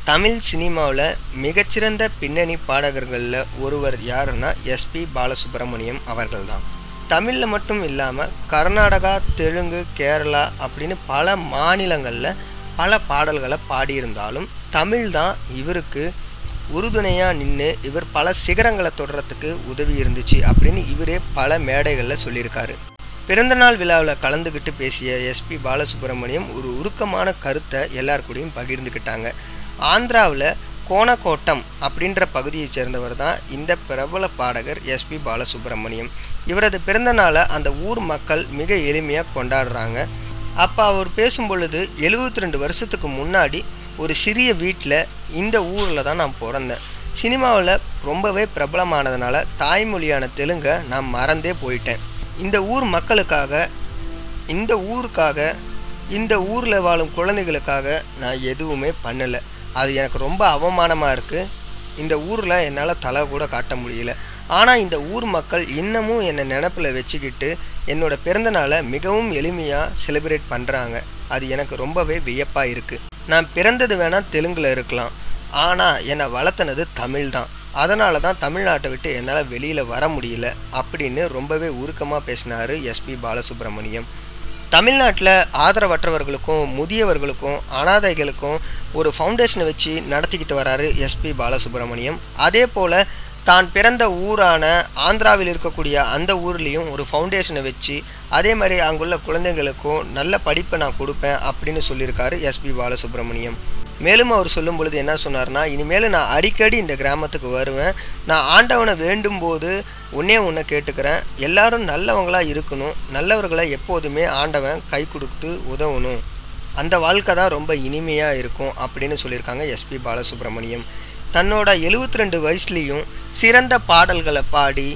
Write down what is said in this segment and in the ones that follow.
தமிழ் சினிமாவில் மிகச்சிறந்த பின்னணி பாடகர்களில் ஒருவர் யாருன்னா எஸ்பி பாலசுப்ரமணியம் அவர்கள் தான். தமிழில் மட்டும் இல்லாமல் கர்நாடகா, தெலுங்கு, கேரளா அப்படின்னு பல மாநிலங்களில் பல பாடல்களை பாடியிருந்தாலும் தமிழ் தான் இவருக்கு உறுதுணையாக நின்று இவர் பல சிகரங்களை தொடுறதுக்கு உதவி இருந்துச்சு அப்படின்னு இவரே பல மேடைகளில் சொல்லியிருக்காரு. பிறந்தநாள் விழாவில் கலந்துக்கிட்டு பேசிய எஸ்பி பாலசுப்ரமணியம் ஒரு உருக்கமான கருத்தை எல்லார் கூடயும் பகிர்ந்துக்கிட்டாங்க. ஆந்திராவில் கோணக்கோட்டம் அப்படின்ற பகுதியை சேர்ந்தவர் தான் இந்த பிரபல பாடகர் எஸ்பி பாலசுப்ரமணியம். இவரது பிறந்த நாளை அந்த ஊர் மக்கள் மிக எளிமையாக கொண்டாடுறாங்க. அப்போ அவர் பேசும் பொழுது 72 வருஷத்துக்கு முன்னாடி ஒரு சிறிய வீட்டில் இந்த ஊரில் தான் நான் பிறந்தேன். சினிமாவில் ரொம்பவே பிரபலமானதுனால தாய்மொழியான தெலுங்கை நான் மறந்தே போயிட்டேன். இந்த ஊர் மக்களுக்காக, இந்த ஊருக்காக, இந்த ஊரில் வாழும் குழந்தைகளுக்காக நான் எதுவுமே பண்ணலை. அது எனக்கு ரொம்ப அவமானமாக இருக்குது. இந்த ஊரில் என்னால் தலை கூட காட்ட முடியல. ஆனால் இந்த ஊர் மக்கள் இன்னமும் என்னை நினப்பில் வச்சுக்கிட்டு என்னோடய பிறந்தநாளை மிகவும் எளிமையாக செலிப்ரேட் பண்ணுறாங்க. அது எனக்கு ரொம்பவே வியப்பாக இருக்குது. நான் பிறந்தது வேணால் தெலுங்கில் இருக்கலாம், ஆனால் என்னை வளர்த்துனது தமிழ் தான். அதனால தான் தமிழ்நாட்டை விட்டு என்னால் வெளியில் வர முடியல அப்படின்னு ரொம்பவே உருக்கமாக பேசினார் எஸ்பி பாலசுப்ரமணியம். தமிழ்நாட்டில் ஆதரவற்றவர்களுக்கும், முதியவர்களுக்கும், அனாதைகளுக்கும் ஒரு ஃபவுண்டேஷனை வச்சு நடத்திக்கிட்டு வராரு எஸ்பி பாலசுப்ரமணியம். அதே போல் தான் பிறந்த ஊரான ஆந்திராவில் இருக்கக்கூடிய அந்த ஊர்லேயும் ஒரு ஃபவுண்டேஷனை வச்சு அதே மாதிரி அங்குள்ள குழந்தைங்களுக்கும் நல்ல படிப்பை நான் கொடுப்பேன் அப்படின்னு சொல்லியிருக்காரு எஸ்பி பாலசுப்ரமணியம். மேலும் அவர் சொல்லும் பொழுது என்ன சொன்னார்னா, இனிமேல் நான் அடிக்கடி இந்த கிராமத்துக்கு வருவேன். நான் ஆண்டவனை வேண்டும் போது ஒன்றை கேட்டுக்கிறேன், எல்லாரும் நல்லவங்களாக இருக்கணும், நல்லவர்களை எப்போதுமே ஆண்டவன் கை கொடுத்து உதவணும், அந்த வாழ்க்கை தான் ரொம்ப இனிமையாக இருக்கும் அப்படின்னு சொல்லியிருக்காங்க எஸ்பி பாலசுப்ரமணியம். தன்னோட 72 வயசுலேயும் சிறந்த பாடல்களை பாடி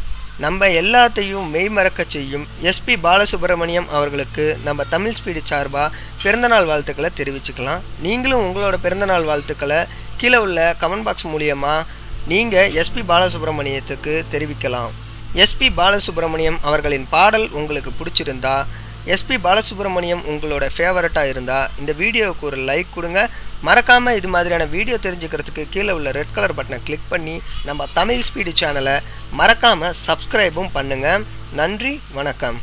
நம்ம எல்லாத்தையும் மெய்மறக்க செய்யும் எஸ்பி பாலசுப்ரமணியம் அவர்களுக்கு நம்ம தமிழ் ஸ்பீடு சார்பாக பிறந்தநாள் வாழ்த்துக்களை தெரிவிச்சுக்கலாம். நீங்களும் உங்களோட பிறந்தநாள் வாழ்த்துக்களை கீழே உள்ள கமெண்ட் பாக்ஸ் மூலியமாக நீங்கள் எஸ்பி பாலசுப்ரமணியத்துக்கு தெரிவிக்கலாம். எஸ்பி பாலசுப்ரமணியம் அவர்களின் பாடல் உங்களுக்கு பிடிச்சிருந்தா, எஸ்பி பாலசுப்ரமணியம் உங்களோட ஃபேவரட்டாக இருந்தால் இந்த வீடியோவுக்கு ஒரு லைக் கொடுங்க. மறக்காமல் இது மாதிரியான வீடியோ தெரிஞ்சுக்கிறதுக்கு கீழே உள்ள ரெட் கலர் பட்டனை கிளிக் பண்ணி நம்ம தமிழ் ஸ்பீடு சேனலை மறக்காமல் சப்ஸ்கிரைபும் பண்ணுங்கள். நன்றி, வணக்கம்.